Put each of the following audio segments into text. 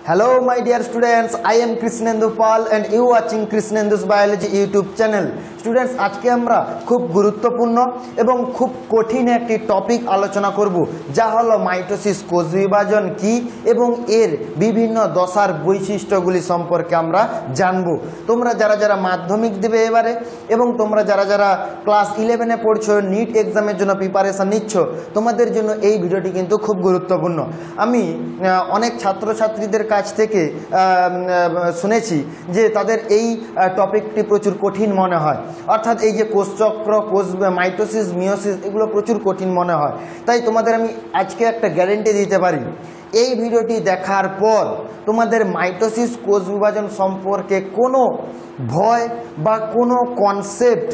Hello my dear students, I am Krishnendu Pal and you watching Krishnendu's Biology YouTube channel. Students আজকে আমরা খুব গুরুত্বপূর্ণ এবং খুব কঠিন একটি টপিক আলোচনা করব, যা হলো মাইটোসিস কোষ বিভাজন কি এবং এর বিভিন্ন দশার বৈশিষ্ট্যগুলি সম্পর্কে আমরা জানব। তোমরা যারা যারা মাধ্যমিক দেবে এবারে এবং তোমরা যারা যারা ক্লাস 11-এ পড়ছো, নিট এক্সামের জন্য প্রিপারেশন নিচ্ছ, তোমাদের জন্য এই ভিডিওটি কিন্তু খুব গুরুত্বপূর্ণ। আমি অনেক ছাত্রছাত্রীদের কাছ থেকে শুনেছি যে তাদের এই টপিকটি প্রচুর কঠিন মনে হয়, অর্থাৎ এই যে কোষচক্র, কোষ মাইটোসিস, মিওসিস এগুলো প্রচুর কঠিন মনে হয়। তাই তোমাদের আমি আজকে একটা গ্যারেন্টি দিতে পারি, এই ভিডিওটি দেখার পর তোমাদের মাইটোসিস কোষ বিভাজন সম্পর্কে কোনো ভয় বা কোনো কনসেপ্ট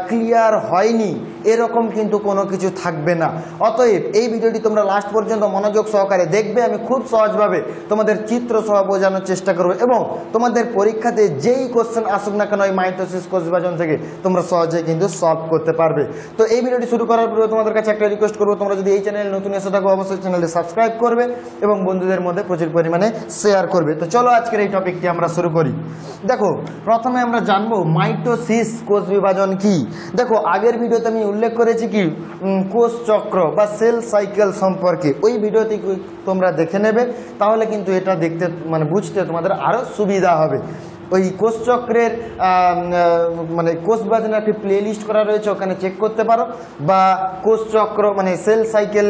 ক্লিয়ার হয়নি এরকম কিন্তু কোনো কিছু থাকবে না। অতএব এই ভিডিওটি তোমরা লাস্ট পর্যন্ত মনোযোগ সহকারে দেখবে। আমি খুব সহজভাবে তোমাদের চিত্র সহ বোঝানোর চেষ্টা করব এবং তোমাদের পরীক্ষাতে যেই কোশ্চেন আসুক না কেন এই মাইটোসিস কোষ বিভাজন থেকে তোমরা সহজে কিন্তু সলভ করতে পারবে। তো এই ভিডিওটি শুরু করার পূর্বে তোমাদের কাছে একটা রিকোয়েস্ট করবো, তোমরা যদি এই চ্যানেলে নতুন এসে থাকো অবশ্যই চ্যানেলটি সাবস্ক্রাইব করবে এবং বন্ধুদের মধ্যে প্রচুর পরিমাণে শেয়ার করবে। তো চলো আজকের এই টপিকটি আমরা শুরু করি। দেখো, প্রথমে আমরা জানবো মাইটোসিস কোষ বিভাজন কি। দেখো, আগের ভিডিওতে আমি উল্লেখ করেছি কি কোষ চক্র বা সেল সাইকেল সম্পর্কে, ওই ভিডিওটি তোমরা দেখে নেবে, তাহলে কিন্তু এটা দেখতে বুঝতে তোমাদের আরও সুবিধা হবে। ওই কোষ চক্রের কোষ বিভাজনের একটি প্লে লিস্ট করা রয়েছে, ওখানে চেক করতে পারো, বা কোষ চক্র সেল সাইকেল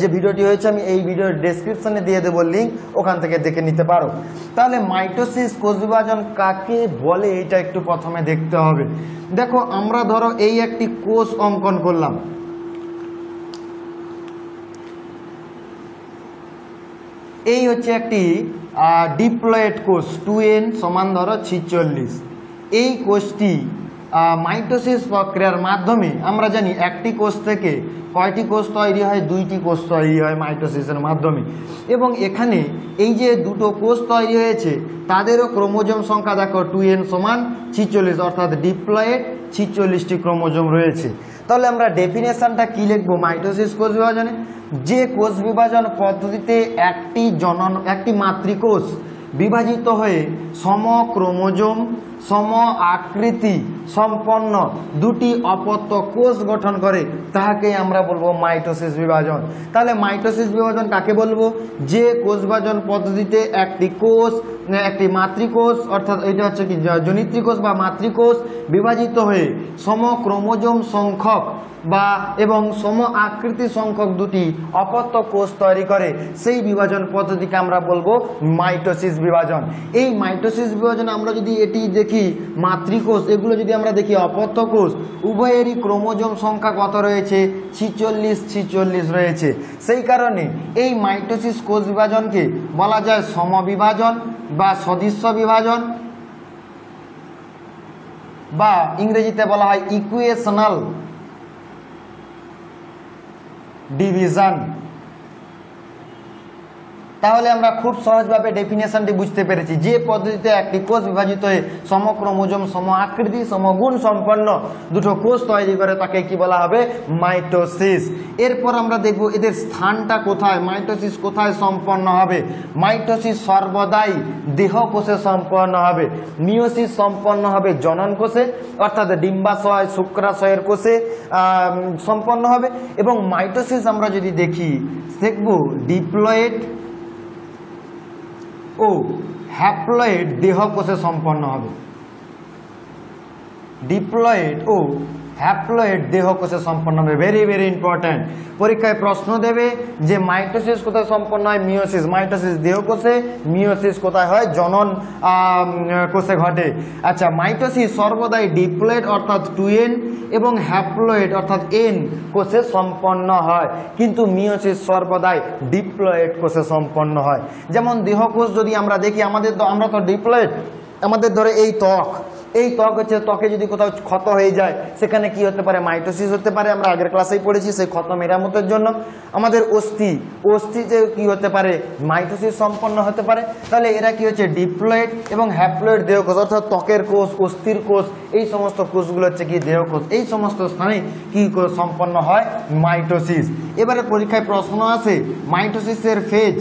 যে ভিডিওটি হয়েছে আমি এই ভিডিওর ডেসক্রিপশনে দিয়ে দেবো লিঙ্ক, ওখান থেকে দেখে নিতে পারো। তাহলে মাইটোসিস কোষ বিভাজন কাকে বলে এটা একটু প্রথমে দেখতে হবে। দেখো, আমরা ধরো এই একটি কোষ অঙ্কন করলাম, এই হচ্ছে একটি ডিপ্লয়েড কোষ, 2n সমান ধরো 46। এই কোষটি মাইটোসিস প্রক্রিয়ার মাধ্যমে আমরা জানি একটি কোষ থেকে কয়টি কোষ তৈরি হয়, 2টি কোষ তৈরি হয় মাইটোসিসের মাধ্যমে। এবং এখানে এই যে দুটো কোষ তৈরি হয়েছে তাদেরও ক্রোমোজোম সংখ্যা দেখো 2n সমান 46, অর্থাৎ ডিপ্লয়েড 46টি ক্রোমোজোম রয়েছে। তাহলে আমরা ডেফিনেশনটা কি লিখবো মাইটোসিস কোষ বিভাজনে? যে কোষ বিভাজন পদ্ধতিতে একটি মাতৃকোষ বিভাজিত হয়ে সম ক্রোমোজোম, সম আকৃতি সম্পন্ন দুটি অপত্য কোষ গঠন করে, তাহাকে আমরা বলবো মাইটোসিস বিভাজন। তাহলে মাইটোসিস বিভাজন কাকে বলবো? যে কোষ বিভাজন পদ্ধতিতে একটি মাতৃকোষ, অর্থাৎ এটা হচ্ছে কি জনিত্রী কোষ বা মাতৃকোষ বিভাজিত হয়ে সম ক্রোমোজোম সংখ্যক এবং সম আকৃতি সংখ্যক দুটি অপত্য কোষ তৈরি করে, সেই বিভাজন পদ্ধতিকে আমরা বলবো মাইটোসিস বিভাজন। এই মাইটোসিস বিভাজনে আমরা যদি এটি দেখি মাতৃকোষ, এগুলো যদি আমরা দেখি অপত্য কোষ, উভয়েরই ক্রোমোজোম সংখ্যা কত রয়েছে? 46 রয়েছে। সেই কারণে এই মাইটোসিস কোষ বিভাজনকে বলা যায় সমবিভাজন বা সদৃশ্য বিভাজন, বা ইংরেজিতে বলা হয় ইকুয়েশনাল ডিভিশন। তাহলে আমরা খুব সহজভাবে ডেফিনেশনটি বুঝতে পেরেছি, যে পদ্ধতিতে একটি কোষ বিভাজিত হয়ে সম ক্রোমোজোম, সম আকৃতি, সমগুণ সম্পন্ন দুটো কোষ তৈরি করে, তাকে কি বলা হবে? মাইটোসিস। এরপর আমরা দেখব এদের স্থানটা কোথায়, মাইটোসিস কোথায় সম্পন্ন হবে। মাইটোসিস সর্বদাই দেহ কোষে সম্পন্ন হবে, মিওসিস সম্পন্ন হবে জনন কোষে, অর্থাৎ ডিম্বাশয়, শুক্রাশয়ের কোষে সম্পন্ন হবে। এবং মাইটোসিস আমরা যদি দেখব ডিপ্লয়েড ও হ্যাপ্লয়েড দেহ কোষে সম্পন্ন হবে। ডিপ্লয়েড ও হ্যাপ্লয়েড দেহ কোষে সম্পন্ন হবে। Very very important. পরীক্ষায় প্রশ্ন দেবে যে মাইটোসিস কোথায় সম্পন্ন হয়? মিওসিস। মাইটোসিস দেহ কোষে, মিওসিস কোথায় হয়? জনন কোষে ঘটে। আচ্ছা, মাইটোসিস সর্বদাই ডিপ্লয়েড অর্থাৎ 2n এবং হ্যাপ্লয়েড অর্থাৎ n কোষে সম্পন্ন হয়, কিন্তু মিওসিস সর্বদাই ডিপ্লয়েড কোষে সম্পন্ন হয়। যেমন দেহ কোষ যদি আমরা দেখি, আমরা তো ডিপ্লয়েড, আমাদের ধরে এই ত্বক হচ্ছে, ত্বকে যদি কোথাও ক্ষত হয়ে যায় সেখানে কি হতে পারে? মাইটোসিস হতে পারে। আমরা আগের ক্লাসেই পড়েছি সেই ক্ষত মেরামতের জন্য। আমাদের অস্থিতে কি হতে পারে? মাইটোসিস সম্পন্ন হতে পারে। তাহলে এরা কি হচ্ছে? ডিপ্লয়েড এবং হ্যাপ্লয়েড দেহ কোষ, অর্থাৎ ত্বকের কোষ, অস্থির কোষ, এই সমস্ত কোষগুলো হচ্ছে কি দেহ কোষ। এই সমস্ত স্থানে কি সম্পন্ন হয়? মাইটোসিস। এবারে পরীক্ষায় প্রশ্ন আছে মাইটোসিসের ফেজ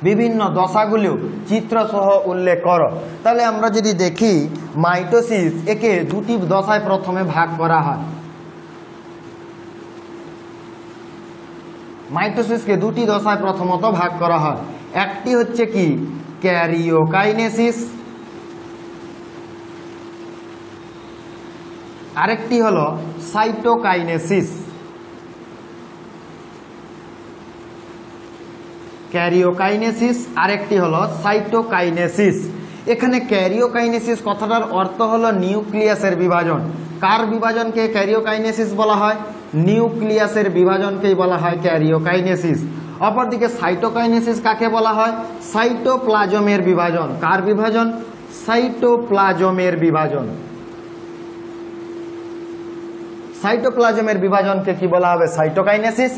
বিভিন্ন দশাগুলো চিত্রসহ উল্লেখ করো। তাহলে আমরা যদি দেখি মাইটোসিস, একে দুটি দশায় প্রথমে ভাগ করা হয়। মাইটোসিসকে দুটি দশায় প্রথমত ভাগ করা হয়। একটি হচ্ছে কি ক্যারিওকাইনেসিস, আরেকটি হলো সাইটোকাইনেসিস। ক্যারিওকাইনেসিস আরেকটি হলো সাইটোকাইনেসিস। এখানে ক্যারিওকাইনেসিস কথাটার অর্থ হলো নিউক্লিয়াসের বিভাজন। কার বিভাজনকে ক্যারিওকাইনেসিস বলা হয়? নিউক্লিয়াসের বিভাজনকেই বলা হয় ক্যারিওকাইনেসিস। অপরদিকে সাইটোকাইনেসিস কাকে বলা হয়? সাইটোপ্লাজমের বিভাজন। কার বিভাজন? সাইটোপ্লাজমের বিভাজন। সাইটোপ্লাজমের বিভাজনকে কি বলা হবে? সাইটোকাইনেসিস।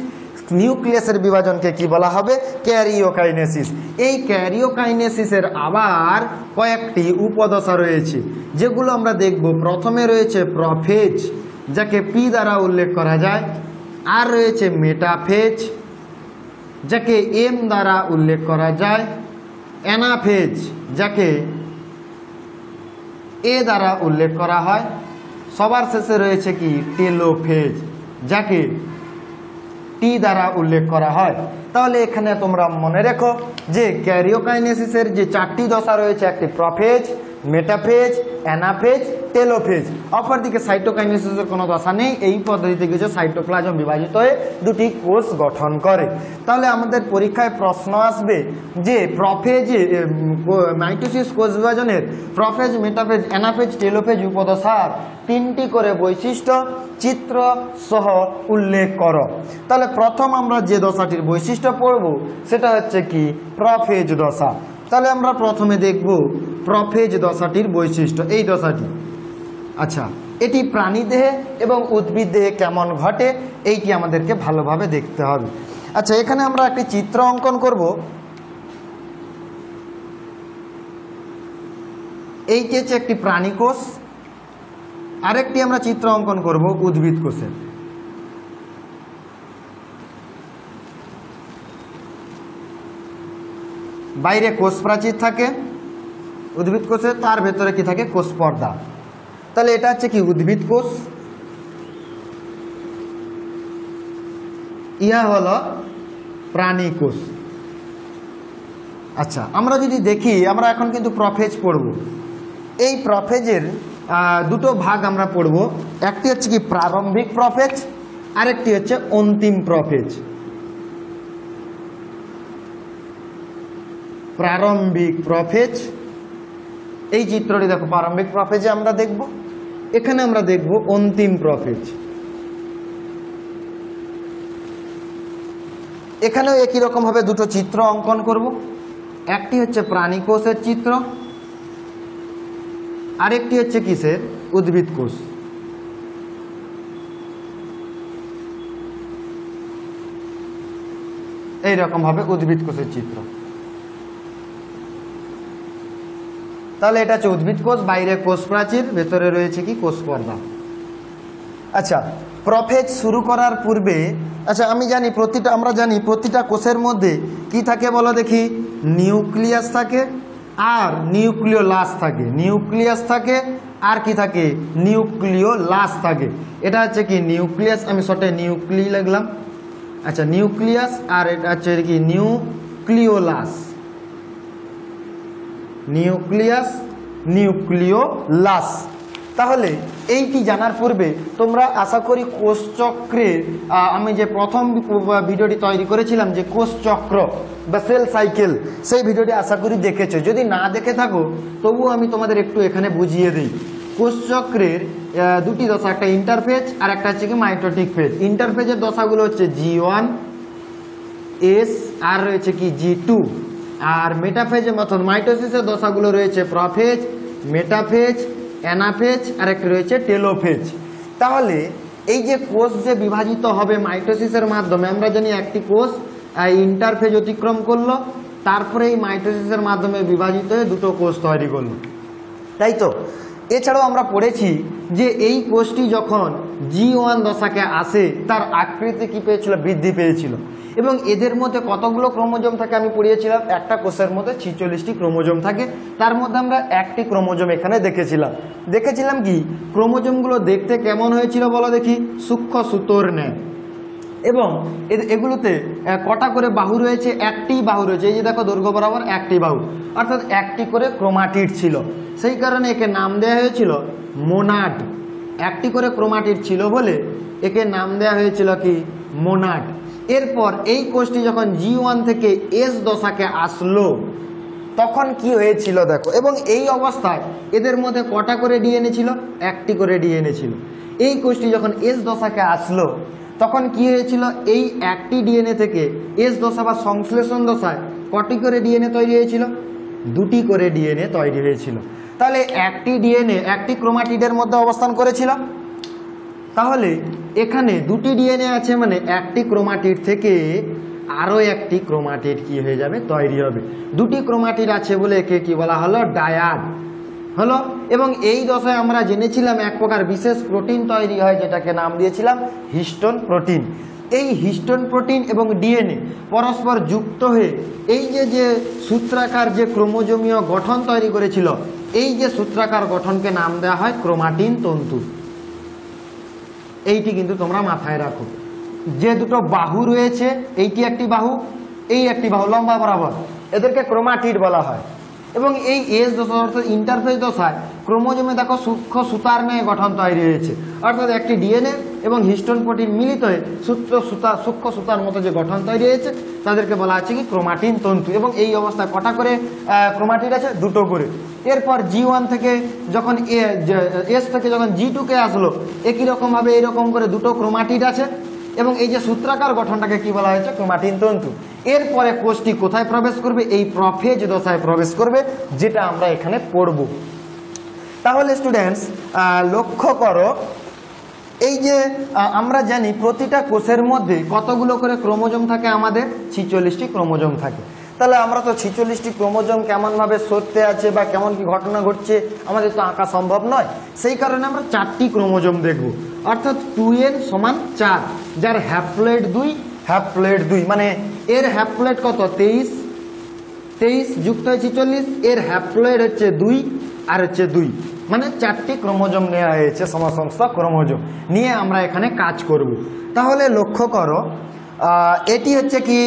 নিউক্লিয়াসের বিভাজনকে কি বলা হবে? ক্যারিওকাইনেসিস। এই ক্যারিওকাইনেসিসের আবার কয়েকটি উপদশা রয়েছে, যেগুলো আমরা দেখব। প্রথমে রয়েছে প্রোফেজ, যাকে পি দ্বারা উল্লেখ করা যায়। আর রয়েছে মেটাফেজ, যাকে এম দ্বারা উল্লেখ করা যায়। অ্যানাফেজ, যাকে এ দ্বারা উল্লেখ করা হয়। সবার শেষে রয়েছে কি টেলোফেজ, যাকে টি দ্বারা উল্লেখ করা হয়। তাহলে এখানে তোমরা মনে রেখো যে ক্যারিওকাইনেসিসের যে চারটি দশা রয়েছে, একটি প্রোফেজ, মেটাফেজ, অ্যানাফেজ, টেলোফেজ। অপরদিকে সাইটোকাইনেসিসের কোনো দশা নেই। এই পদ্ধতিতে কিছু সাইটোপ্লাজম বিভাজিত হয়ে দুটি কোষ গঠন করে। তাহলে আমাদের পরীক্ষায় প্রশ্ন আসবে যে প্রোফেজে মাইটোসিস কোষ বিভাজনের প্রোফেজ, মেটাফেজ, অ্যানাফেজ, টেলোফেজ উপদশার তিনটি করে বৈশিষ্ট্য চিত্র সহ উল্লেখ করো। তাহলে প্রথম আমরা যে দশাটির বৈশিষ্ট্য পড়ব সেটা হচ্ছে কি প্রোফেজ দশা। তাহলে আমরা প্রথমে দেখব প্রোফেজ দশাটির বৈশিষ্ট্য। এই দশাটি, আচ্ছা, এটি প্রাণী দেহে এবং উদ্ভিদ দেহে কেমন ঘটে এইটি আমাদেরকে ভালোভাবে দেখতে হবে। আচ্ছা, এখানে আমরা একটি চিত্র অঙ্কন করব। এইটি হচ্ছে একটি প্রাণী কোষ, আরেকটি আমরা চিত্র অঙ্কন করব উদ্ভিদ কোষের। বাইরে কোষ প্রাচীর থাকে উদ্ভিদ কোষে, তার ভেতরে কি থাকে? কোষ পর্দা। তাহলে এটা হচ্ছে কি উদ্ভিদ কোষ, ইহা হলো প্রাণী কোষ। আচ্ছা, আমরা যদি দেখি, আমরা এখন কিন্তু প্রোফেজ পড়ব। এই প্রোফেজের দুটো ভাগ আমরা পড়ব। একটি হচ্ছে কি প্রারম্ভিক প্রোফেজ, আরেকটি হচ্ছে অন্তিম প্রোফেজ। প্রারম্ভিক প্রোফেজ, এই চিত্রটি দেখো, প্রারম্ভিক প্রোফেজে আমরা দেখব। এখানে আমরা দেখব অন্তিম প্রোফেজ। এখানেও একই রকম ভাবে দুটো চিত্র অঙ্কন করব। একটি হচ্ছে প্রাণী কোষের চিত্র, আরেকটি হচ্ছে কিসের? উদ্ভিদ কোষ। এইরকম ভাবে উদ্ভিদ কোষের চিত্র। তাহলে এটা হচ্ছে উদ্ভিদ কোষ, বাইরে কোষ প্রাচীর, ভেতরে রয়েছে কি কোষ পর্দা। আচ্ছা, প্রোফেজ শুরু করার পূর্বে, আচ্ছা আমরা জানি প্রতিটা কোষের মধ্যে কি থাকে বলো দেখি? নিউক্লিয়াস থাকে আর নিউক্লিওলাস থাকে। নিউক্লিয়াস থাকে আর কি থাকে? নিউক্লিওলাস থাকে। এটা হচ্ছে কি নিউক্লিয়াস, আমি শর্টে নিউক্লি লিখলাম। আচ্ছা, নিউক্লিয়াস, আর এটা হচ্ছে কি নিউক্লিওলাস। Nucleus, nucleolus. তাহলে এইটি জানার পূর্বে তোমরা আশা করি কোষচক্রের, আমি যে প্রথম ভিডিওটি তৈরি করেছিলাম যে কোষচক্র বা সেল সাইকেল, সেই ভিডিওটি আশা করি দেখেছো। যদি না দেখে থাকো তবুও আমি তোমাদের একটু এখানে বুঝিয়ে দিই। কোষচক্রের দুটি দশা, একটা ইন্টারফেজ আর একটা হচ্ছে কি মাইটোটিক ফেজ। ইন্টারফেজের দশাগুলো হচ্ছে G1, S, আর রয়েছে কি G2। আর মেটাফেজের মতন মাইটোসিসের দশাগুলো রয়েছে প্রোফেজ, মেটাফেজ, অ্যানাফেজ, আর একটা রয়েছে টেলোফেজ। তাহলে এই যে কোষ যে বিভাজিত হবে মাইটোসিসের মাধ্যমে, আমরা জানি একটি কোষ ইন্টারফেজ অতিক্রম করলো, তারপরে এই মাইটোসিসের মাধ্যমে বিভাজিত হয়ে দুটো কোষ তৈরি করলো, তাই তো? এছাড়াও আমরা পড়েছি যে এই কোষটি যখন G1 দশাকে আসে, তার আকৃতি কি পেয়েছিল? বৃদ্ধি পেয়েছিল। এবং এদের মধ্যে কতগুলো ক্রোমোজোম থাকে আমি পড়িয়েছিলাম, একটা কোষের মধ্যে 46টি ক্রোমোজোম থাকে, তার মধ্যে আমরা একটি ক্রোমোজোম এখানে দেখেছিলাম কি ক্রোমোজোমগুলো দেখতে কেমন হয়েছিল বলো দেখি, সূক্ষ্ম সুতোর ন্যায়। এবং এগুলোতে কটা করে বাহু রয়েছে, একটি বাহু রয়েছে, এই যে দেখো দৈর্ঘ্য বরাবর একটি বাহু, অর্থাৎ একটি করে ক্রোমাটিড ছিল, সেই কারণে একে নাম দেওয়া হয়েছিল মোনাড। একটি করে ক্রোমাটিড ছিল বলে একে নাম দেওয়া হয়েছিল কি মোনাড। এরপর এই কোষটি যখন G1 থেকে S দশাকে আসলো তখন কি হয়েছিল দেখো, এবং এই অবস্থায় এদের মধ্যে কটা করে ডিএনএ ছিল, একটি করে ডিএনএ ছিল। এই কোষটি যখন S দশাকে আসলো তখন কি হয়েছিল, এই একটি ডিএনএ থেকে S দশা বা সংশ্লেষণ দশায় কটি করে ডিএনএ তৈরি হয়েছিল, দুটি করে ডিএনএ তৈরি হয়েছিল। তাহলে একটি ডিএনএ একটি ক্রোমাটিডের মধ্যে অবস্থান করেছিল, তাহলে এখানে দুটি ডিএনএ আছে মানে একটি ক্রোমাটিড থেকে আরও একটি ক্রোমাটিড কি হয়ে যাবে, তৈরি হবে। দুটি ক্রোমাটিড আছে বলে একে কি বলা হলো, ডায়াড হলো। এবং এই দশায় আমরা জেনেছিলাম এক প্রকার বিশেষ প্রোটিন তৈরি হয় যেটাকে নাম দিয়েছিলাম হিস্টোন প্রোটিন। এই হিস্টোন প্রোটিন এবং ডিএনএ পরস্পর যুক্ত হয়ে এই যে সূত্রাকার যে ক্রোমোজোমীয় গঠন তৈরি করেছিল, এই যে সূত্রাকার গঠনকে নাম দেওয়া হয় ক্রোমাটিন তন্তু। এইটি কিন্তু তোমরা মাথায় রাখো, যে দুটো বাহু রয়েছে, এইটি একটি বাহু, এই একটি বাহু লম্বা বরাবর, এদেরকে ক্রোমাটিড বলা হয়। এবং এই এস দশা অর্থাৎ ইন্টারফেজ দশায় ক্রোমোজোমে দেখো সূক্ষ্ম সুতার ন্যায় গঠন তৈরি হয়েছে, অর্থাৎ একটি ডিএনএ এবং হিস্টোন প্রোটিন মিলিত হয়ে সূক্ষ্ম সুতার মতো যে গঠন তৈরি হয়েছে তাদেরকে বলা আছে কি ক্রোমাটিন তন্তু। এবং এই অবস্থায় কটা করে ক্রোমাটিড আছে, দুটো করে। এরপর G1 থেকে যখন এস থেকে যখন G2-কে আসলো একই রকমভাবে এইরকম করে দুটো ক্রোমাটিড আছে, এবং এই যে সূত্রাকার গঠনটাকে কি বলা হয়েছে, ক্রোমাটিন তন্তু। এরপরে কোষটি কোথায় প্রবেশ করবে, এই প্রোফেজ দশায় প্রবেশ করবে, যেটা আমরা এখানে পড়ব। তাহলে স্টুডেন্টস লক্ষ্য করো, এই যে আমরা জানি প্রতিটা কোষের মধ্যে কতগুলো করে ক্রোমোজোম থাকে, আমাদের 46টি ক্রোমোজোম থাকে। তাহলে আমরা তো 46টি ক্রোমোজোম কেমনভাবে সরতে আছে বা কেমন কি ঘটনা ঘটছে আমাদের তো আঁকা সম্ভব নয়, সেই কারণে আমরা 4টি ক্রোমোজোম দেখব, অর্থাৎ 2n = 4, যার হ্যাপ্লয়েড 2 মানে এর হ্যাপ্লয়েড কত, 23 যুক্ত হয় 46, এর হ্যাপ্লয়েড হচ্ছে 2 আর হচ্ছে 2, মানে 4টি ক্রোমোজোম নেওয়া হয়েছে, সমসংখ্যক ক্রোমোজোম নিয়ে আমরা এখানে কাজ করব। তাহলে লক্ষ্য করো, এটি হচ্ছে কি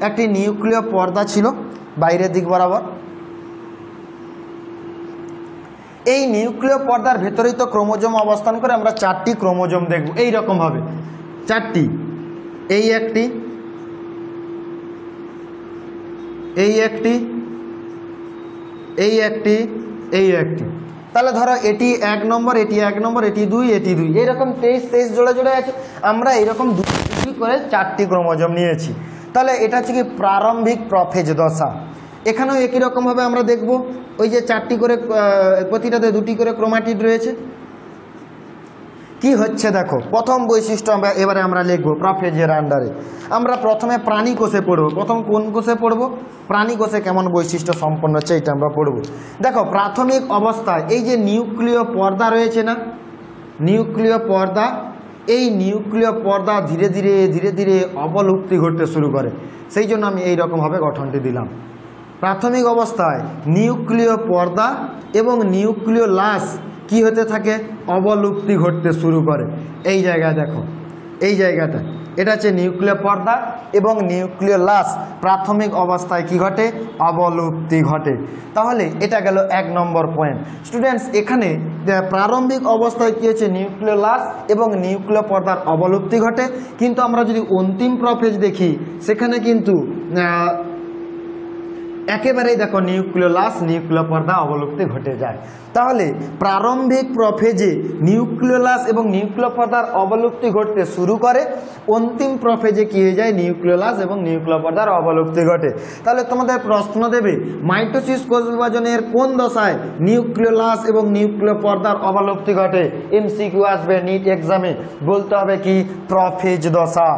একটি নিউক্লিয় পর্দা ছিল বাইরের দিক বরাবর। এই নিউক্লিয় পর্দার ভেতরেই তো ক্রোমোজোম অবস্থান করে, আমরা 4টি ক্রোমোজোম দেখব এই রকম ভাবে, 4টি, এই একটি, এই একটি, এই একটি, এই একটি। তাহলে ধরো এটি 1 নম্বর, এটি 1 নম্বর, এটি 2, এটি 2, এইরকম 23 জোড়া জোড়া আছে। আমরা এইরকম 2 করে 4টি ক্রোমোজোম নিয়েছি। তাহলে এটা হচ্ছে কি প্রারম্ভিক প্রোফেজ দশা। এখানেও একই রকমভাবে আমরা দেখব, ওই যে 4টি করে, প্রতিটাতে 2টি করে ক্রোমাটিড রয়েছে। কি হচ্ছে দেখো, প্রথম বৈশিষ্ট্য এবারে আমরা লিখব প্রোফেজের আন্ডারে। আমরা প্রথমে প্রাণী কোষে পড়ব। প্রথম কোন কোষে পড়ব, প্রাণী কোষে কেমন বৈশিষ্ট্য সম্পন্ন হচ্ছে এটা আমরা পড়ব। দেখো প্রাথমিক অবস্থায় এই যে নিউক্লিয় পর্দা রয়েছে না, নিউক্লিয় পর্দা, এই নিউক্লিয় পর্দা ধীরে ধীরে অবলুপ্তি ঘটতে শুরু করে, সেই জন্য আমি এই রকমভাবে গঠনটি দিলাম। প্রাথমিক অবস্থায় নিউক্লিয় পর্দা এবং নিউক্লিয় লাশ কি হতে থাকে, অবলুপ্তি ঘটতে শুরু করে। এই জায়গায় দেখো, এই জায়গাটা, এটা হচ্ছে নিউক্লিয় পর্দা এবং নিউক্লিয় লাশ প্রাথমিক অবস্থায় কি ঘটে, অবলুপ্তি ঘটে। তাহলে এটা গেল 1 নম্বর পয়েন্ট। স্টুডেন্টস এখানে প্রারম্ভিক অবস্থায় কি হচ্ছে, নিউক্লিয় লাশ এবং নিউক্লিয় পর্দার অবলুপ্তি ঘটে। কিন্তু আমরা যদি অন্তিম প্রোফেজ দেখি সেখানে কিন্তু একেবারেই দেখো নিউক্লিয় লাশ, নিউক্লিয় পর্দা অবলুপ্তি ঘটে যায়। তাহলে প্রারম্ভিক প্রোফেজে নিউক্লিয় লাশ এবং নিউক্লিয় পর্দার অবলুপ্তি ঘটতে শুরু করে, অন্তিম প্রোফেজে কি হয়ে যায়, নিউক্লিয় লাশ এবং নিউক্লিয় পর্দার অবলুপ্তি ঘটে। তাহলে তোমাদের প্রশ্ন দেবে মাইটোসিস কোষ বিভাজনের কোন দশায় নিউক্লিয় লাশ এবং নিউক্লিয় পর্দার অবলুপ্তি ঘটে, এমসিকিউ আসবে নিট এক্সামে, বলতে হবে কি প্রোফেজ দশা।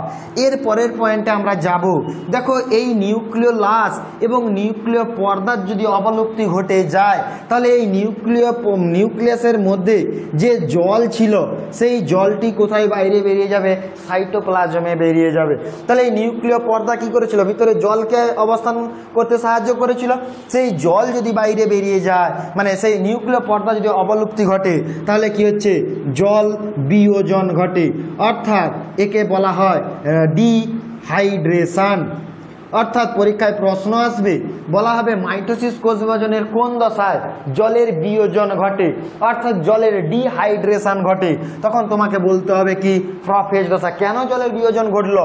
এর পরের পয়েন্টে আমরা যাব। দেখো এই নিউক্লিয় লাশ এবং নিউক্লিয় পর্দার যদি অবলুপ্তি ঘটে যায় তাহলে এই নিউক্লিয়াসের মধ্যে যে জল ছিল সেই জলটি কোথায় বাইরে বেরিয়ে যাবে? সাইটোপ্লাজমে বেরিয়ে যাবে। তাহলে এই নিউক্লিয় পর্দা কি করেছিল? ভিতরে জলকে অবস্থান করতে সাহায্য করেছিল। সেই জল যদি বাইরে বেরিয়ে যায়, মানে সেই নিউক্লিয় পর্দা যদি অবলুপ্তি ঘটে, তাহলে কি হচ্ছে? জল বিয়োজন ঘটে, অর্থাৎ একে বলা হয় ডিহাইড্রেশন। অর্থাৎ পরীক্ষায় প্রশ্ন আসবে, বলা হবে মাইটোসিস কোষ বিভাজনের কোন দশায় জলের বিয়োজন ঘটে, অর্থাৎ জলের ডিহাইড্রেশন ঘটে। তখন তোমাকে বলতে হবে কি? প্রোফেজ দশা। কেন জলের বিয়োজন ঘটলো?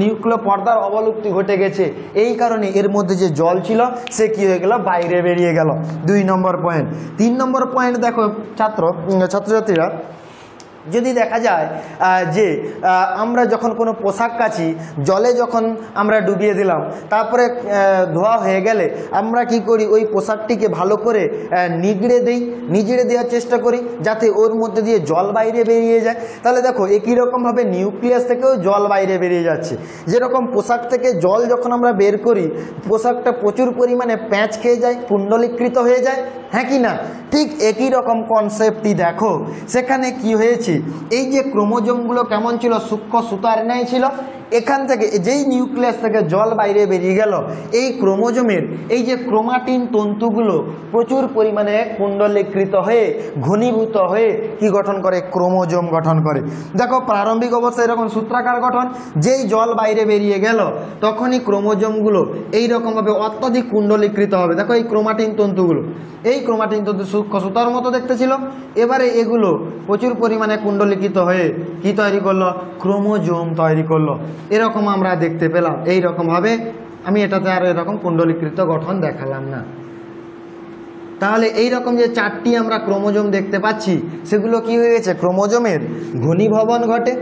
নিউক্লিয় পর্দার অবলুপ্তি ঘটে গেছে, এই কারণে এর মধ্যে যে জল ছিল সে কি হয়ে গেল? বাইরে বেরিয়ে গেল। 2 নম্বর পয়েন্ট। 3 নম্বর পয়েন্ট দেখো ছাত্রছাত্রীরা, যদি দেখা যায় যে আমরা যখন কোনো পোশাক কাচি, জলে যখন আমরা ডুবিয়ে দিলাম, তারপরে ধোয়া হয়ে গেলে আমরা কি করি? ওই পোশাকটিকে ভালো করে নিগড়ে দেওয়ার চেষ্টা করি যাতে ওর মধ্যে দিয়ে জল বাইরে বেরিয়ে যায়। তাহলে দেখো একই রকমভাবে নিউক্লিয়াস থেকেও জল বাইরে বেরিয়ে যাচ্ছে। যেরকম পোশাক থেকে জল যখন আমরা বের করি, পোশাকটা প্রচুর পরিমাণে প্যাঁচ খেয়ে যায়, কুণ্ডলীকৃত হয়ে যায়, হ্যাঁ কি না? ঠিক একই রকম কনসেপ্টই দেখো সেখানে কি হয়েছে। এই যে ক্রোমোজোমগুলো কেমন ছিল? সূক্ষ্ম সুতার ন্যায় ছিল। এখান থেকে যেই নিউক্লিয়াস থেকে জল বাইরে বেরিয়ে গেল, এই ক্রোমোজোমের এই যে ক্রোমাটিন তন্তুগুলো প্রচুর পরিমাণে কুণ্ডলীকৃত হয়ে ঘনীভূত হয়ে কি গঠন করে? ক্রোমোজোম গঠন করে। দেখো প্রারম্ভিক অবস্থায় এরকম সূত্রাকার গঠন, যেই জল বাইরে বেরিয়ে গেল তখনই ক্রোমোজোমগুলো এইরকমভাবে অত্যাধিক কুণ্ডলীকৃত হবে। দেখো এই ক্রোমাটিন তন্তুগুলো, এই ক্রোমাটিন তন্তু সূক্ষ্ম সুতার মতো দেখতে ছিল, এবারে এগুলো প্রচুর পরিমাণে কুণ্ডলীকৃত হয়ে কি তৈরি করলো? ক্রোমোজোম তৈরি করলো। এরকম আমরা দেখতে পেলাম। এই রকমভাবে আমি এটাতে আর এরকম কুণ্ডলীকৃত গঠন দেখালাম না। তাহলে এই রকম যে 4টি আমরা ক্রোমোজোম দেখতে পাচ্ছি, সেগুলো কি হয়ে গেছে? ক্রোমোজোমের ঘনীভবন ঘটে।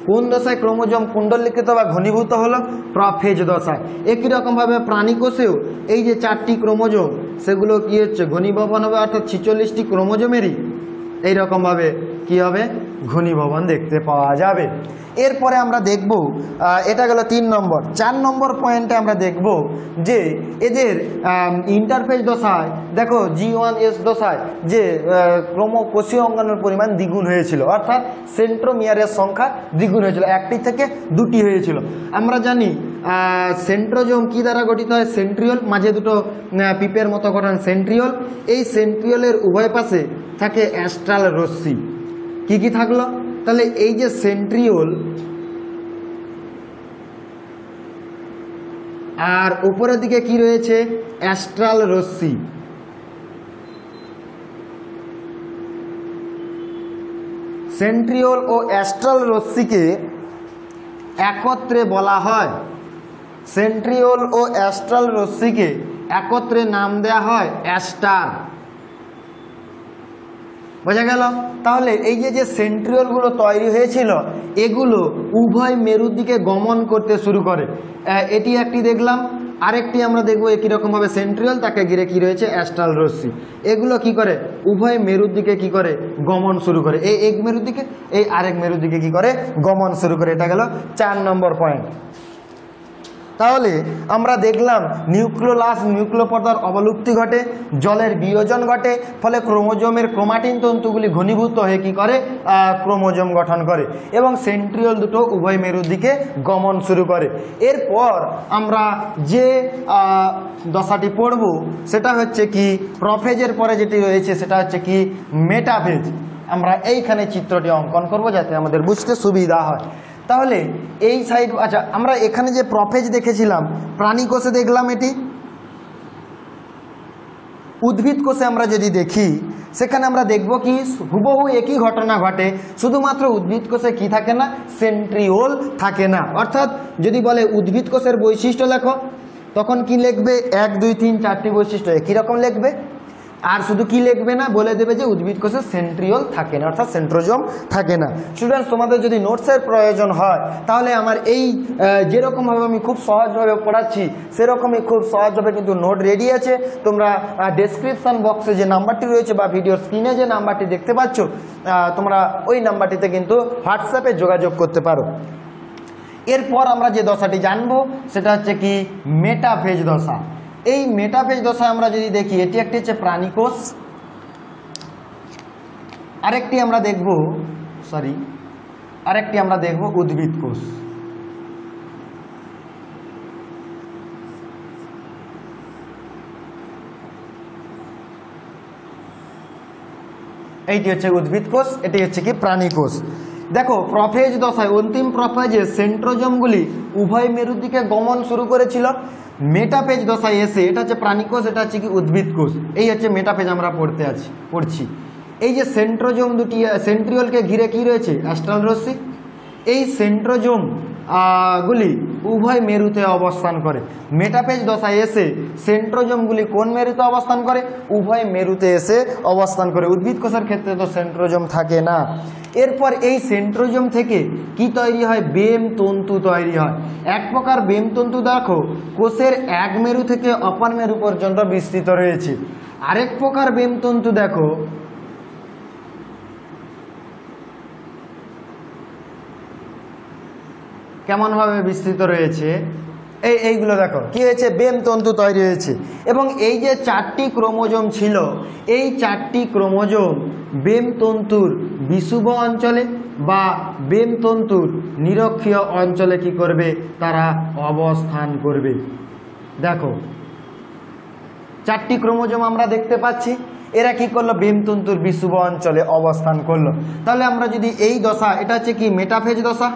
কোন দশায় ক্রোমোজোম কুণ্ডলীকৃত বা ঘনীভূত হলো? প্রোফেজ দশায়। একই রকমভাবে প্রাণীকোষেও এই যে 4টি ক্রোমোজোম, সেগুলো কি হচ্ছে? ঘনীভবন হবে, অর্থাৎ 46টি ক্রোমোজোমেরই এইরকমভাবে কি হবে? ঘনীভবন দেখতে পাওয়া যাবে। এরপরে আমরা দেখব, এটা গেল 3 নম্বর। 4 নম্বর পয়েন্টে আমরা দেখব যে এদের ইন্টারফেজ দশায়, দেখো G1S দশায় যে কোষীয় অঙ্গাণুর পরিমাণ দ্বিগুণ হয়েছিল, অর্থাৎ সেন্ট্রোমিয়ারের সংখ্যা দ্বিগুণ হয়েছিল, 1টি থেকে 2টি হয়েছিল। আমরা জানি সেন্ট্রোজোম কি দ্বারা গঠিত হয়? সেন্ট্রিওল, মাঝে দুটো পিপের মতো গঠন সেন্ট্রিওল। এই সেন্ট্রিওলের উভয় পাশে থাকে অ্যাস্ট্রাল রশ্মি। কি থাকলো? তাহলে এই যে সেন্ট্রিওল আর উপরের দিকে কি রয়েছে? অ্যাস্ট্রাল রশ্মি। সেন্ট্রিওল ও অ্যাস্ট্রাল রশ্মিকে একত্রে বলা হয়, সেন্ট্রিওল ও অ্যাস্ট্রাল রশ্মিকে একত্রে নাম দেয়া হয় অ্যাস্টার। বোঝা গেল? তাহলে এই যে সেন্ট্রিওলগুলো তৈরি হয়েছিল, এগুলো উভয় মেরুর দিকে গমন করতে শুরু করে। এটি একটি দেখলাম, আরেকটি আমরা দেখব একই রকমভাবে সেন্ট্রিওল, তাকে ঘিরে কি রয়েছে? অ্যাস্ট্রাল রশ্মি। এগুলো কি করে? উভয় মেরুর দিকে কি করে? গমন শুরু করে। এই এক মেরুর দিকে, এই আরেক মেরুর দিকে কি করে? গমন শুরু করে। এটা গেল 4 নম্বর পয়েন্ট। তাহলে আমরা দেখলাম নিউক্লিয় পর্দার অবলুপ্তি ঘটে, জলের বিয়োজন ঘটে, ফলে ক্রোমোজোমের ক্রোমাটিন তন্তুগুলি ঘনীভূত হয়ে কি করে? ক্রোমোজোম গঠন করে, এবং সেন্ট্রিওল দুটো উভয় মেরুর দিকে গমন শুরু করে। এরপর আমরা যে দশাটি পড়ব সেটা হচ্ছে কি? প্রোফেজের পরে যেটি রয়েছে সেটা হচ্ছে কি? মেটাফেজ। আমরা এইখানে চিত্রটি অঙ্কন করব যাতে আমাদের বুঝতে সুবিধা হয়। তাহলে এই সাইড, আচ্ছা আমরা এখানে যে প্রোফেজ দেখেছিলাম প্রাণী কোষে দেখলাম, এটি উদ্ভিদ কোষে আমরা যদি দেখি সেখানে আমরা দেখব কি হুবহু একই ঘটনা ঘটে, শুধুমাত্র উদ্ভিদ কোষে কি থাকে না? সেন্ট্রিওল থাকে না। অর্থাৎ যদি বলে উদ্ভিদ কোষের বৈশিষ্ট্য লেখো, তখন কি লিখবে? 1 2 3 4টি বৈশিষ্ট্য একই রকম লিখবে। আর শুধু কি লিখবে না, বলে দেবে যে উদ্ভিদ কোষে সেন্ট্রিওল থাকে না, অর্থাৎ সেন্ট্রোজোম থাকে না। স্টুডেন্টস, তোমাদের যদি নোটসের প্রয়োজন হয় তাহলে আমার এই যেরকমভাবে আমি খুব সহজভাবে পড়াচ্ছি সেরকমই খুব সহজভাবে কিন্তু নোট রেডি আছে। তোমরা ডেসক্রিপশন বক্সে যে নাম্বারটি রয়েছে বা ভিডিওর স্ক্রিনে যে নাম্বারটি দেখতে পাচ্ছ, তোমরা ওই নাম্বারটিতে কিন্তু হোয়াটসঅ্যাপে যোগাযোগ করতে পারো। এরপর আমরা যে দশাটি জানবো সেটা হচ্ছে কি মেটাফেজ দশা। এই মেটাফেজ দশা আমরা যদি দেখি, এটি একটি হচ্ছে প্রাণীকোষ, আরেকটি আমরা দেখব উদ্ভিদ কোষ। এইটি হচ্ছে উদ্ভিদ কোষ, এটি হচ্ছে কি প্রাণী কোষ। দেখো প্রফেজ দশায় অন্তিম প্রফেজে সেন্ট্রোজোমগুলি উভয় মেরুর দিকে গমন শুরু করেছিল। মেটাফেজ দশায় এসে এটা হচ্ছে প্রাণী কোষ, এটা হচ্ছে কি উদ্ভিদ কোষ। এই হচ্ছে মেটাফেজ আমরা পড়ছি। এই যে সেন্ট্রোজোম দুটি সেন্ট্রিওলকে ঘিরে কি রয়েছে, অ্যাস্ট্রাল রশ্মি। এই সেন্ট্রোজোম গুলি উভয় মেরুতে অবস্থান করে। মেটাফেজ দশায় এসে সেন্ট্রোজোমগুলি কোন মেরুতে অবস্থান করে, উভয় মেরুতে এসে অবস্থান করে। উদ্ভিদ কোষের ক্ষেত্রে তো সেন্ট্রোজোম থাকে না। এরপর এই সেন্ট্রোজোম থেকে কি তৈরি হয়, বেম তন্তু তৈরি হয়। এক প্রকার বেম তন্তু দেখো কোষের এক মেরু থেকে অপর মেরু পর্যন্ত বিস্তৃত রয়েছে। আরেক প্রকার বেম তন্তু দেখো কেমন ভাবে বিস্তৃত রয়েছে, এইগুলো দেখো কি হয়েছে, বেম তন্তু তৈরি হয়েছে। এবং এই যে 4টি ক্রোমোজোম ছিল, এই 4টি ক্রোমোজোম বেম তন্তুর বিষুব অঞ্চলে বা বেম তন্তুর নিরক্ষীয় অঞ্চলে কি করবে, তারা অবস্থান করবে। দেখো 4টি ক্রোমোজোম আমরা দেখতে পাচ্ছি, এরা কি করলো, বেম তন্তুর বিষুব অঞ্চলে অবস্থান করলো। তাহলে আমরা যদি এই দশা, এটা হচ্ছে কি মেটাফেজ দশা।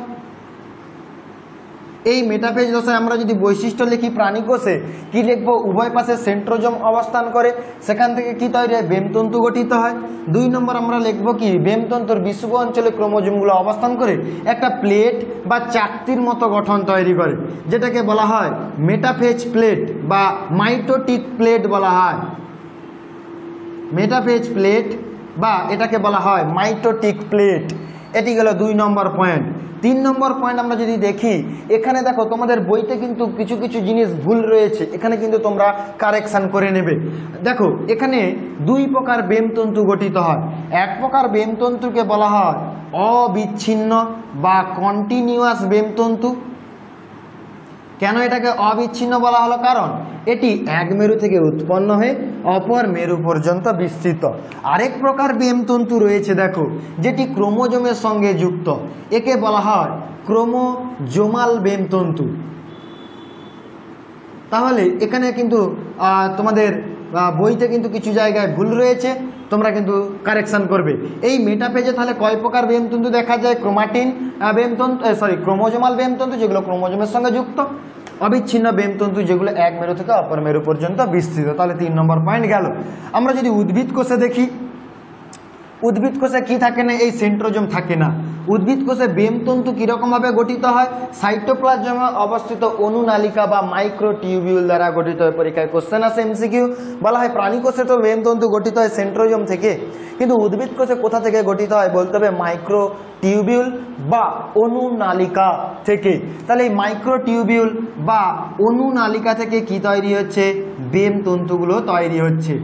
এই মেটাফেজ দশায় আমরা যদি বৈশিষ্ট্য লিখি প্রাণী কোষে কি লিখবো, উভয় পাশে সেন্ট্রোজোম অবস্থান করে, সেখান থেকে কি তৈরি হয়, বেমতন্তু গঠিত হয়। 2 নম্বর আমরা লিখবো কি, বেমতন্তুর বিষুব অঞ্চলে ক্রোমোজোমগুলো অবস্থান করে একটা প্লেট বা চাকতির মতো গঠন তৈরি করে, যেটাকে বলা হয় মেটাফেজ প্লেট বা মাইটোটিক প্লেট বলা হয়। মেটাফেজ প্লেট বা এটাকে বলা হয় মাইটোটিক প্লেট। এটি গেল 2 নম্বর পয়েন্ট। 3 নম্বর পয়েন্ট আমরা যদি দেখি, এখানে দেখো তোমাদের বইতে কিন্তু কিছু কিছু জিনিস ভুল রয়েছে, এখানে কিন্তু তোমরা কারেকশান করে নেবে। দেখো এখানে 2 প্রকার বেমতন্তু গঠিত হয়। এক প্রকার বেমতন্তুকে বলা হয় অবিচ্ছিন্ন বা কন্টিনিউয়াস বেমতন্তু। কেন এটাকে অবিচ্ছিন্ন বলা হলো, কারণ এটি এক মেরু থেকে উৎপন্ন হয়ে অপর মেরু পর্যন্ত বিস্তৃত। আরেক প্রকার বেমতন্তু রয়েছে দেখো, যেটি ক্রোমোজোমের সঙ্গে যুক্ত, একে বলা হয় ক্রোমোজোমাল বেমতন্তু। তাহলে এখানে কিন্তু তোমাদের বইতে কিন্তু কিছু জায়গায় ভুল রয়েছে, তোমরা কিন্তু কারেকশন করবে। এই মেটাফেজে তাহলে কয় প্রকার বেমতন্তু দেখা যায়, ক্রোমাটিন বেমতন্তু, ক্রোমোজোমাল বেমতন্তু যেগুলো ক্রোমোজোমের সঙ্গে যুক্ত, অবিচ্ছিন্ন বেমতন্তু যেগুলো এক মেরু থেকে অপর মেরু পর্যন্ত বিস্তৃত। তাহলে 3 নম্বর পয়েন্ট গেল। আমরা যদি উদ্ভিদ কোষে দেখি, উদ্ভিদ কোষে কি থাকে না, এই সেন্ট্রোজোম থাকে না। উদ্ভিদ কোষে বেমতন্তু কীরকমভাবে গঠিত হয়, সাইটোপ্লাজমে অবস্থিত অনুনালিকা বা মাইক্রোটিউবিউল দ্বারা গঠিত হয়। পরীক্ষায় কোশ্চেন আসে এমসিকিউ, বলা হয় প্রাণী কোষে তো বেমতন্তু গঠিত হয় সেন্ট্রোজোম থেকে, কিন্তু উদ্ভিদ কোষে কোথা থেকে গঠিত হয়, বলতে হবে মাইক্রোটিউবিউল বা অনুনালিকা থেকে। তাহলে এই মাইক্রোটিউবিউল বা অনুনালিকা থেকে কি তৈরি হচ্ছে, বেমতন্তুগুলো তৈরি হচ্ছে।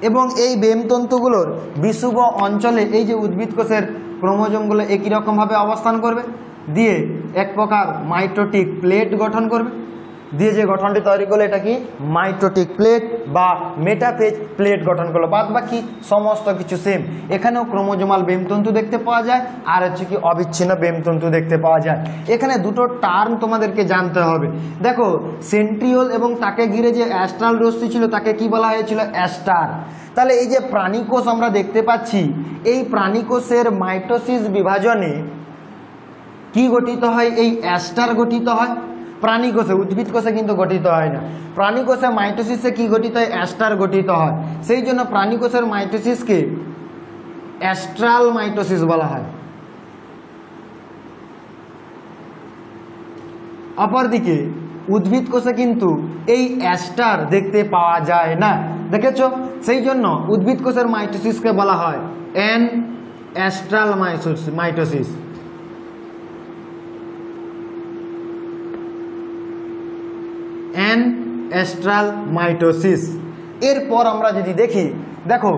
এবং এই বেমতন্তুগুলোর বিষুব অঞ্চলে এই যে উদ্ভিদ কোষের ক্রোমোজোমগুলো একই রকমভাবে অবস্থান করবে, দিয়ে এক প্রকার মাইটোটিক প্লেট গঠন করবে, দিয়ে যে গঠনটি তৈরি করলো এটা কি মাইটোটিক প্লেট বা মেটাফেজ প্লেট গঠন করলো। বাদ বাকি সমস্ত কিছু সেম। এখানেও ক্রোমোজোমাল বেমতন্তু দেখতে পাওয়া যায়, আর হচ্ছে কি অবিচ্ছিন্ন বেমতন্তু দেখতে পাওয়া যায়। এখানে দুটো টার্ম তোমাদেরকে জানতে হবে। দেখো সেন্ট্রিওল এবং তাকে ঘিরে যে অ্যাস্ট্রাল রশ্মি ছিল তাকে কি বলা হয়েছিল, অ্যাস্টার। তাহলে এই যে প্রাণীকোষ আমরা দেখতে পাচ্ছি, এই প্রাণীকোষের মাইটোসিস বিভাজনে কি গঠিত হয়, এই অ্যাস্টার গঠিত হয়। প্রাণী কোষে, উদ্ভিদ কোষে কিন্তু গঠিত হয় না। প্রাণী কোষে মাইটোসিসে কি গঠিত হয়, অ্যাস্টার গঠিত হয়। সেই জন্য প্রাণী কোষের মাইটোসিসকে অ্যাস্ট্রাল মাইটোসিস বলা হয়। অপরদিকে উদ্ভিদ কোষে কিন্তু এই অ্যাস্টার দেখতে পাওয়া যায় না, দেখেছ? সেই জন্য উদ্ভিদ কোষের মাইটোসিসকে বলা হয় an Astral mitosis. Astral mitosis. এরপর আমরা যদি দেখি দেখো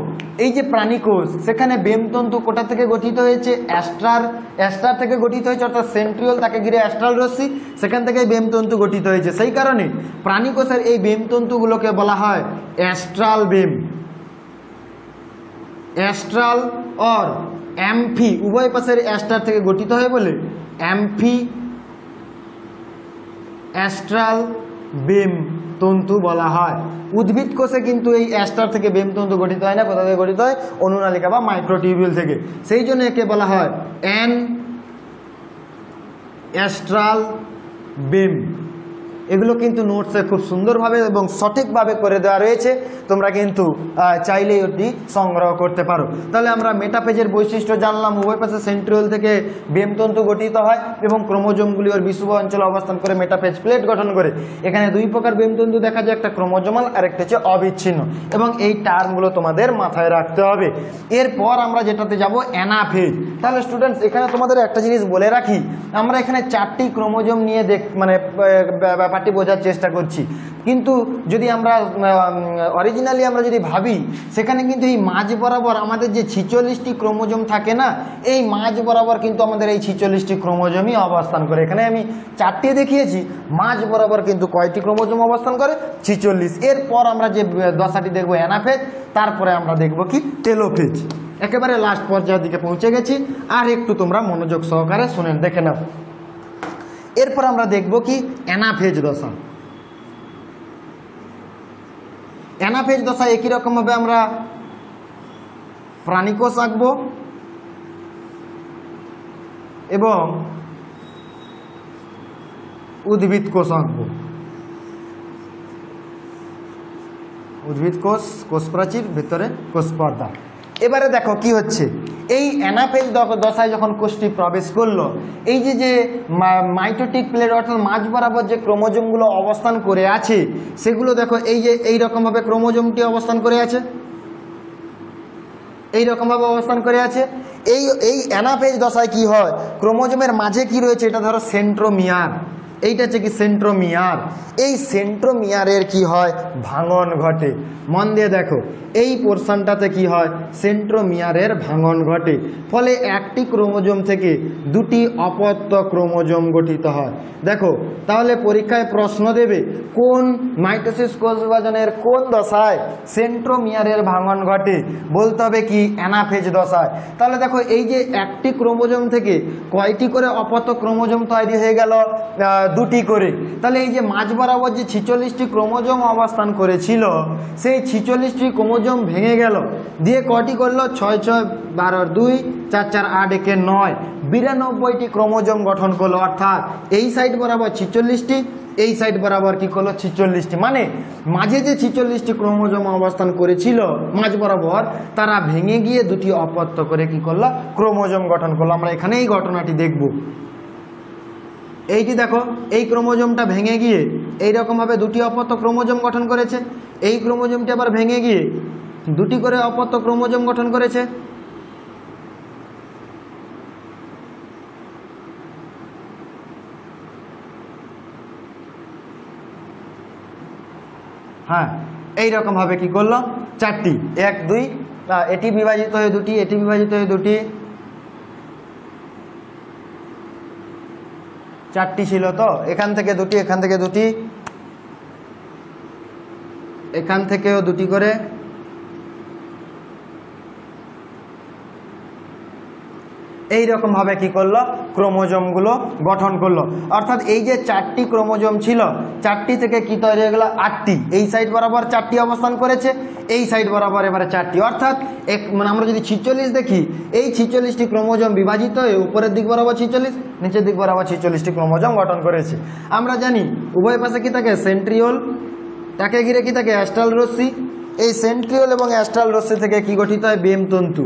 এই যে প্রাণীকোষ, সেখানে বেমতন্তু কোটা থেকে গঠিত হয়েছে? অ্যাস্ট্রার থেকে গঠিত হয়েছে, অর্থাৎ সেন্ট্রিওল, তাকে ঘিরে অ্যাস্ট্রাল রশ্মি, সেখান থেকে বেমতন্তু গঠিত হয়েছে। সেই কারণে প্রাণীকোষের এই বেমতন্তুগুলোকে বলা হয় অ্যাস্ট্রাল বেম। অ্যাস্ট্রাল অর অ্যাম্ফি, উভয় পাশের অ্যাস্ট্রার থেকে গঠিত হয় বলে অ্যাম্ফি অ্যাস্ট্রাল বেম তন্তু বলা হয়। উদ্ভিদ কোষে কিন্তু এই অ্যাস্ট্রার থেকে বেম তন্তু গঠিত হয় না, কোথা থেকে গঠিত হয়? অনুনালিকা বা মাইক্রোটিউবিউল থেকে। সেই জন্য একে বলা হয় অ্যান অ্যাস্ট্রাল বেম। এগুলো কিন্তু নোটসে খুব সুন্দরভাবে এবং সঠিকভাবে করে দেওয়া রয়েছে, তোমরা কিন্তু চাইলেই ওটি সংগ্রহ করতে পারো। তাহলে আমরা মেটাফেজের বৈশিষ্ট্য জানলাম, উভয় পাশে সেন্ট্রিওল থেকে বেমতন্তু গঠিত হয় এবং ক্রোমোজোমগুলি ওর বিষুব অঞ্চলে অবস্থান করে মেটাফেজ প্লেট গঠন করে। এখানে দুই প্রকার বেমতন্তু দেখা যায়, একটা ক্রোমোজোমাল আর একটা হচ্ছে অবিচ্ছিন্ন, এবং এই টার্মগুলো তোমাদের মাথায় রাখতে হবে। এরপর আমরা যেটাতে যাব অ্যানাফেজ। তাহলে স্টুডেন্টস এখানে তোমাদের একটা জিনিস বলে রাখি, আমরা এখানে 4টি ক্রোমোজোম নিয়ে ব্যাপারটি বোঝার চেষ্টা করছি, কিন্তু যদি আমরা অরিজিনালি আমরা যদি ভাবি, সেখানে কিন্তু এই মাঝ বরাবর আমাদের যে 46টি ক্রোমোজোম থাকে না, এই মাঝ বরাবর কিন্তু আমাদের এই 46টি ক্রোমোজোমই অবস্থান করে। এখানে আমি 4টি দেখিয়েছি, মাঝ বরাবর কিন্তু কয়টি ক্রোমোজোম অবস্থান করে? 46। এরপর আমরা যে দশাটি দেখবো অ্যানাফেজ, তারপরে আমরা দেখব কি টেলোফেজ। একেবারে লাস্ট পর্যায়ের দিকে পৌঁছে গেছি, আর একটু তোমরা মনোযোগ সহকারে শুনেন, দেখে নাও। এরপর আমরা দেখব কি অ্যানাফেজ দশা। অ্যানাফেজ দশা একই রকমভাবে আমরা প্রাণীকোষ আঁকবো এবং উদ্ভিদ কোষ আঁকবো। উদ্ভিদ কোষ, কোষ প্রাচীর, ভিতরে কোষ পর্দা। এবারে দেখো কি হচ্ছে, এই অ্যানাফেজ দশায় যখন কোষটি প্রবেশ করলো, এই যে মাইটোটিক প্লেট অর্থাৎ মাঝ বরাবর যে ক্রোমোজোমগুলো অবস্থান করে আছে, সেগুলো দেখো এই যে এইরকমভাবে ক্রোমোজোমটি অবস্থান করে আছে, এইরকমভাবে অবস্থান করে আছে। এই অ্যানাফেজ দশায় কি হয়, ক্রোমোজোমের মাঝে কি রয়েছে, এটা ধরো সেন্ট্রোমিয়ার, এইটা হচ্ছে কি সেন্ট্রোমিয়ার। এই সেন্ট্রোমিয়ারের কি হয়, ভাঙন ঘটে। মন দিয়ে দেখো, এই পোর্শনটাতে কি হয়, সেন্ট্রোমিয়ারের ভাঙন ঘটে, ফলে একটি ক্রোমোজোম থেকে দুটি অপত্য ক্রোমোজোম গঠিত হয়। দেখো তাহলে পরীক্ষায় প্রশ্ন দেবে, কোন মাইটোসিস কোষ বিভাজনের কোন দশায় সেন্ট্রোমিয়ারের ভাঙন ঘটে? বলতে হবে কি অ্যানাফেজ দশায়। তাহলে দেখো এই যে একটি ক্রোমোজোম থেকে কয়টি করে অপত্য ক্রোমোজোম তৈরি হয়ে গেল? 2টি করে। তাহলে এই যে মাঝ বরাবর যে 46টি ক্রোমোজোম অবস্থান করেছিল, সেই 46টি ক্রোমোজোম ভেঙে গেল, দিয়ে কয়টি করলো? 6 6 12 2 4 4 8 1 9 92টি ক্রোমোজোম গঠন করলো। অর্থাৎ এই সাইড বরাবর 46টি, এই সাইড বরাবর কি করলো? 46টি। মানে মাঝে যে 46টি ক্রোমোজোম অবস্থান করেছিল মাঝ বরাবর, তারা ভেঙে গিয়ে দুটি অপত্য করে কি করলো? ক্রোমোজোম গঠন করলো। আমরা এখানে এই ঘটনাটি দেখব। এইটি দেখো, এই ক্রোমোজোমটা ভেঙে গিয়ে এইরকমভাবে দুটি অপত্য ক্রোমোজোম গঠন করেছে, এই ক্রোমোজোমটি আবার ভেঙে গিয়ে দুটি করে অপত্য ক্রোমোজোম গঠন করেছে। হ্যাঁ, এইরকমভাবে কি করলো? 4টি, 1 2, এটি বিভাজিত হয়ে 2টি, এটি বিভাজিত হয়ে 2টি, 4টি ছিল তো, এখান থেকে 2টি, এখান থেকে 2টি, এখান থেকেও 2টি করে, এইরকম ভাবে কি করলো? ক্রোমোজোমগুলো গঠন করলো। অর্থাৎ এই যে 4টি ক্রোমোজোম ছিল, 4টি থেকে কি তৈরি হয়ে গেল? 8টি। এই সাইড বরাবর 4টি অবস্থান করেছে, এই সাইড বরাবর এবারে 4টি। অর্থাৎ মানে আমরা যদি 46 দেখি, এই 46টি ক্রোমোজোম বিভাজিত হয়ে উপরের দিক বরাবর 46, নিচের দিক বরাবর 46টি ক্রোমোজোম গঠন করেছে। আমরা জানি উভয় পাশে কি থাকে? সেন্ট্রিওল, তাকে ঘিরে কি থাকে? অ্যাস্ট্রাল রশ্মি। এই সেন্ট্রিওল এবং অ্যাস্ট্রাল রশ্মি থেকে কি গঠিত হয়? বেমতন্তু।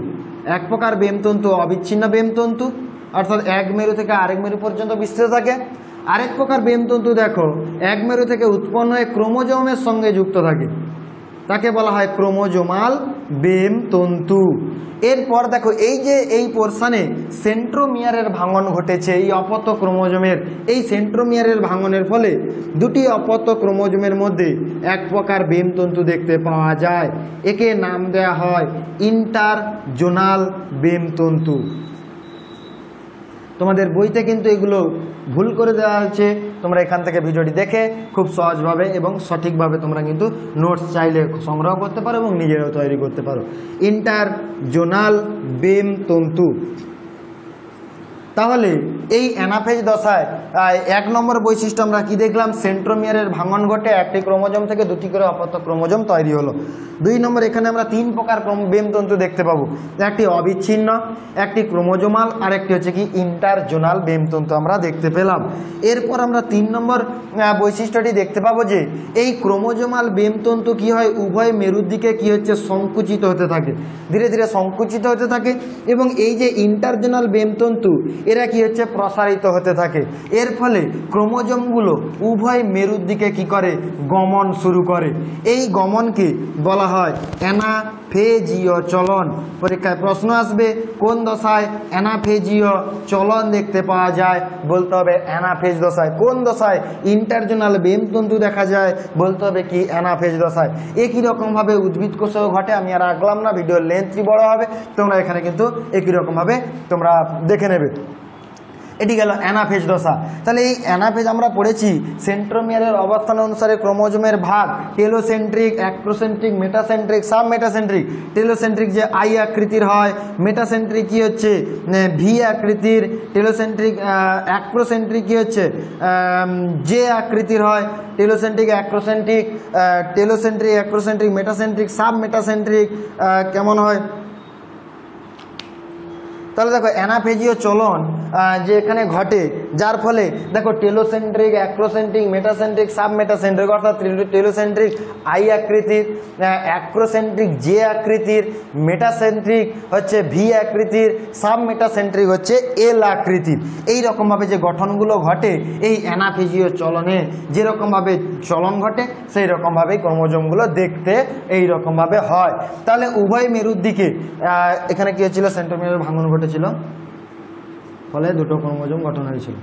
এক প্রকার বেমতন্তু অবিচ্ছিন্ন বেমতন্তু, অর্থাৎ এক মেরু থেকে আরেক মেরু পর্যন্ত বিস্তৃত থাকে। আরেক প্রকার বেমতন্তু দেখো, এক মেরু থেকে উৎপন্ন হয়ে ক্রোমোজোমের সঙ্গে যুক্ত থাকে। তাকে বলা হয় ক্রোমোজোমাল বেম তন্তু। এরপর দেখো এই যে এই পোর্শনে সেন্ট্রোমিয়ারের ভাঙন ঘটেছে, এই অপত্য ক্রোমোজোমের এই সেন্ট্রোমিয়ারের ভাঙনের ফলে দুটি অপত্য ক্রোমোজোমের মধ্যে এক প্রকার বেম তন্তু দেখতে পাওয়া যায়। একে নাম দেওয়া হয় ইন্টারজোনাল বেম তন্তু। তোমাদের বইতে কিন্তু এগুলো ভুল করে দেওয়া হয়েছে, তোমরা এখান থেকে ভিডিওটি দেখে খুব সহজভাবে এবং সঠিকভাবে তোমরা কিন্তু নোটস চাইলে সংগ্রহ করতে পারো এবং নিজেরাও তৈরি করতে পারো। ইন্টারজোনাল বেম তন্তু। তাহলে এই অ্যানাফেজ দশায় 1 নম্বর বৈশিষ্ট্য আমরা কি দেখলাম? সেন্ট্রোমিয়ারের ভাঙন ঘটে, একটি ক্রোমোজোম থেকে দুটি করে অপত্য ক্রোমোজোম তৈরি হলো। 2 নম্বর এখানে আমরা 3 প্রকার বেমতন্তু দেখতে পাবো, একটি অবিচ্ছিন্ন, একটি ক্রোমোজোমাল, আর একটি হচ্ছে কি ইন্টারজোনাল বেমতন্তু আমরা দেখতে পেলাম। এরপর আমরা 3 নম্বর বৈশিষ্ট্যটি দেখতে পাবো যে এই ক্রোমোজোমাল বেমতন্তু কি হয়, উভয় মেরুর দিকে কি হচ্ছে সংকুচিত হতে থাকে, ধীরে ধীরে সংকুচিত হতে থাকে, এবং এই যে ইন্টারজোনাল বেমতন্তু এরা কি হচ্ছে প্রসারিত হতে থাকে। এর ফলে ক্রোমোজোমগুলো উভয় মেরুর দিকে কি করে, গমন শুরু করে। এই গমনকে বলা হয় অ্যানাফেজীয় চলন। পরীক্ষায় প্রশ্ন আসবে কোন দশায় অ্যানাফেজীয় চলন দেখতে পাওয়া যায়, বলতে হবে অ্যানাফেজ দশায়। কোন দশায় ইন্টারজোনাল বেমতন্তু দেখা যায়, বলতে হবে কি অ্যানাফেজ দশায়। একই রকমভাবে উদ্ভিদ কোষেও ঘটে, আমি আর আঁকলাম না, ভিডিওর লেন্থটি বড় হবে, তোমরা এখানে কিন্তু একই রকমভাবে তোমরা দেখে নেবে। এটি গেল অ্যানাফেজ দশা। তাহলে এই অ্যানাফেজ আমরা পড়েছি সেন্ট্রোমিয়ারের অবস্থান অনুসারে ক্রোমোজোমের ভাগ telocentric, acrocentric, metacentric, sub metacentric. Telocentric যে আই আকৃতির হয়, মেটাসেন্ট্রিক কি হচ্ছে ভি আকৃতির, টেলোসেন্ট্রিক অ্যাক্রোসেন্ট্রিক কি হচ্ছে জে আকৃতির হয়, telocentric acrocentric, telocentric acrocentric, metacentric, sub metacentric কেমন হয়। তাহলে দেখো অ্যানাফেজীয় চলন যে এখানে ঘটে, যার ফলে দেখো telocentric, acrocentric, metacentric, sub metacentric, অর্থাৎ টেলোসেন্ট্রিক আই আকৃতির, অ্যাক্রোসেন্ট্রিক জে আকৃতির, মেটাসেন্ট্রিক হচ্ছে ভি আকৃতির, সাব মেটাসেন্ট্রিক হচ্ছে এল আকৃতির। এই রকমভাবে যে গঠনগুলো ঘটে এই অ্যানাফেজীয় চলনে, যেরকমভাবে চলন ঘটে সেই রকমভাবেই ক্রোমোজোমগুলো দেখতে এই রকমভাবে হয়। তাহলে উভয় মেরুর দিকে এখানে কি হচ্ছিল, সেন্ট্রোমিয়ারের ভাঙন ঘটেছিল, ফলে দুটো ক্রোমোজোম গঠন হয়েছিল।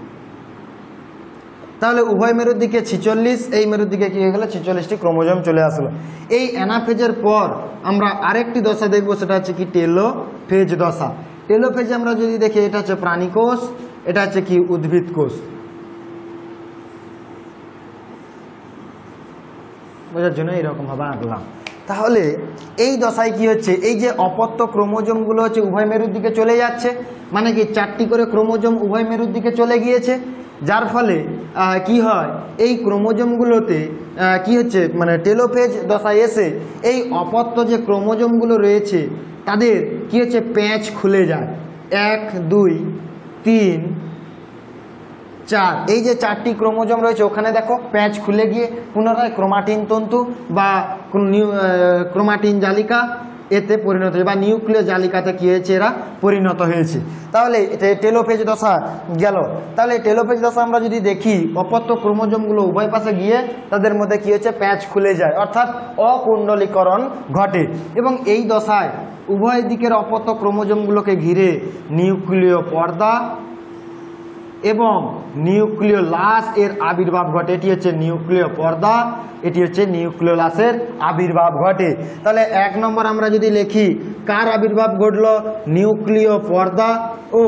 তাহলে উভয় মেরুর দিকে 46, এই মেরুর দিকে কি হয়ে গেল 46টি ক্রোমোজোম চলে আসলো। এই অ্যানাফেজের পর আমরা আরেকটি দশা দেখবো, সেটা হচ্ছে কি টেলোফেজ দশা। টেলোফেজে আমরা যদি দেখি, এটা হচ্ছে প্রাণী কোষ, এটা হচ্ছে কি উদ্ভিদ কোষ। বোঝার জন্য এইরকমভাবে আঁকলাম। তাহলে এই দশায় কি হচ্ছে, এই যে অপত্য ক্রোমোজোমগুলো হচ্ছে উভয় মেরুর দিকে চলে যাচ্ছে, মানে কি 4টি করে ক্রোমোজোম উভয় মেরুর দিকে চলে গিয়েছে, যার ফলে কি হয় এই ক্রোমোজোমগুলোতে কি হচ্ছে, মানে টেলোফেজ দশায় এসে এই অপত্য যে ক্রোমোজোমগুলো রয়েছে তাদের কি হচ্ছে প্যাঁচ খুলে যায়। 1, 2, 3, 4, এই যে 4টি ক্রোমোজোম রয়েছে ওখানে দেখো প্যাঁচ খুলে গিয়ে পুনরায় ক্রোমাটিন তন্তু বা ক্রোমাটিন জালিকা এতে পরিণত হয়েছে, বা নিউক্লিয় জালিকাতে কি হয়েছে, এরা পরিণত হয়েছে। তাহলে টেলোফেজ দশা গেল। তাহলে টেলোফেজ দশা আমরা যদি দেখি, অপত্য ক্রোমোজোমগুলো উভয় পাশে গিয়ে তাদের মধ্যে কি হচ্ছে প্যাঁচ খুলে যায়, অর্থাৎ অকুণ্ডলীকরণ ঘটে। এবং এই দশায় উভয় দিকের অপত্য ক্রোমোজোমগুলোকে ঘিরে নিউক্লিয় পর্দা এবং নিউক্লিওলাস এর আবির্ভাব ঘটে। এটি হচ্ছে নিউক্লিয় পর্দা, এটি হচ্ছে নিউক্লিওলাসের আবির্ভাব ঘটে। তাহলে 1 নম্বর আমরা যদি লিখি, কার আবির্ভাব ঘটলো, নিউক্লিয় পর্দা ও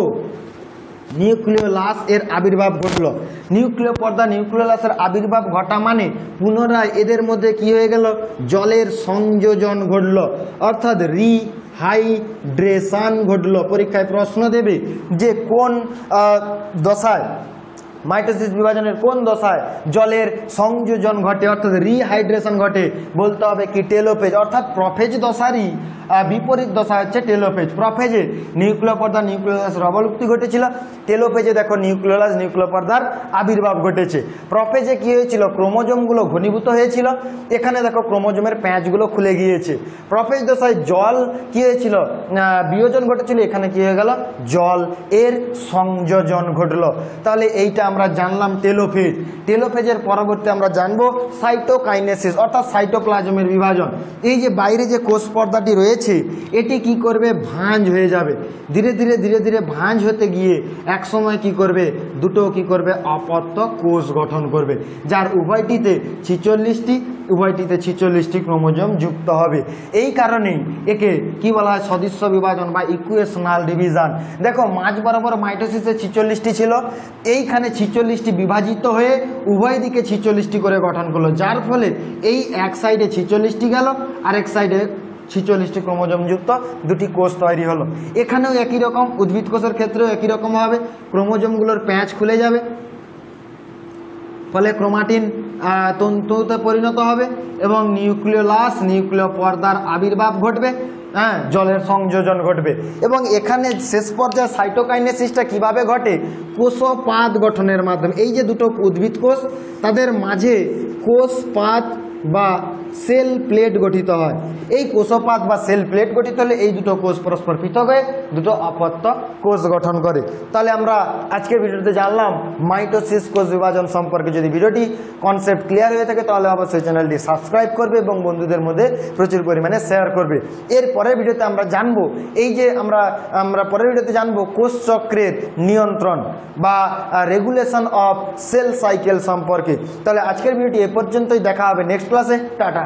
নিউক্লিওলাস এর আবির্ভাব ঘটলো। নিউক্লিয় পর্দা নিউক্লিওলাসের আবির্ভাব ঘটা মানে পুনরায় এদের মধ্যে কি হয়ে গেল, জলের সংযোজন ঘটলো, অর্থাৎ রিহাইড্রেশন ঘটলো। পরীক্ষায় প্রশ্ন দেবে যে কোন দশায়, মাইটোসিস বিভাজনের কোন দশায় জলের সংযোজন ঘটে, অর্থাৎ রিহাইড্রেশন ঘটে, বলতে হবে কি টেলোফেজ। অর্থাৎ প্রফেজ দশারই বিপরীত দশা হচ্ছে টেলোফেজ। প্রফেজে নিউক্লিয় পর্দা নিউক্লিওলাসের অবলুপ্তি ঘটেছিল, টেলোফেজে দেখো নিউক্লিওলাস নিউক্লিয় পর্দার আবির্ভাব ঘটেছে। প্রফেজে কি হয়েছিল, ক্রোমোজোমগুলো ঘনীভূত হয়েছিল, এখানে দেখো ক্রোমোজোমের প্যাঁচগুলো খুলে গিয়েছে। প্রফেজ দশায় জল কি হয়েছিল, বিয়োজন ঘটেছিল, এখানে কি হয়ে গেল, জল এর সংযোজন ঘটলো। তাহলে এইটা আমরা জানলাম টেলোফেজ। টেলোফেজের পরবর্তী আমরা জানবো সাইটোকাইনেসিস অর্থাৎ সাইটোপ্লাজমের বিভাজন। এই যে বাইরে যে কোষ পর্দাটি রয়েছে এটি কি করবে, ভাঁজ হয়ে যাবে। ধীরে ধীরে ধীরে ধীরে ভাঁজ হতে গিয়ে এক সময় কি করবে, দুটো কি করবে, অপত্য কোষ গঠন করবে, যার উভয়টিতে 46টি ক্রোমোজোম যুক্ত হবে। এই কারণেই একে কি বলা হয়, সদস্য বিভাজন বা ইকুয়েশনাল ডিভিশন। দেখো মাঝ বরাবর মাইটোসিসে 46টি ছিল, এইখানে 46টি বিভাজিত হয়ে উভয় দিকে 46টি করে গঠন করলো, যার ফলে এই এক সাইডে 46টি গেল, আরেক সাইডে 46টি ক্রোমোজোম যুক্ত দুটি কোষ তৈরি হলো। এখানেও একই রকম, উদ্ভিদ কোষের ক্ষেত্রেও একই রকম হবে, ক্রোমোজোমগুলোর প্যাঁচ খুলে যাবে, ফলে ক্রোমাটিন তন্তুতে পরিণত হবে এবং নিউক্লিয় পর্দার আবির্ভাব ঘটবে, জলের সংযোজন ঘটবে। এবং এখানে শেষ পর্যায়ে সাইটোকাইনেসিসটা কিভাবে ঘটে, কোষপাত গঠনের মাধ্যমে। এই যে দুটো উদ্ভিদ কোষ, তাদের মাঝে কোষপাত বা সেল প্লেট গঠিত হয়। এই কোষপাত বা সেল প্লেট গঠিত হলে এই দুটো কোষ পরস্পর পৃথক হয়ে দুটো অপত্য কোষ গঠন করে। তাহলে আমরা আজকের ভিডিওতে জানলাম মাইটোসিস, কোষ বিভাজন সম্পর্কে। যদি ভিডিওটি কনসেপ্ট ক্লিয়ার হয়ে থাকে তাহলে অবশ্যই চ্যানেলটি সাবস্ক্রাইব করবে এবং বন্ধুদের মধ্যে প্রচুর পরিমাণে শেয়ার করবে। এর পরের ভিডিওতে আমরা জানবো, এই যে আমরা পরের ভিডিওতে জানবো কোষ চক্রের নিয়ন্ত্রণ বা রেগুলেশন অফ সেল সাইকেল সম্পর্কে। তাহলে আজকের ভিডিওটি এ পর্যন্তই, দেখা হবে নেক্সট ক্লাসে। টাটা।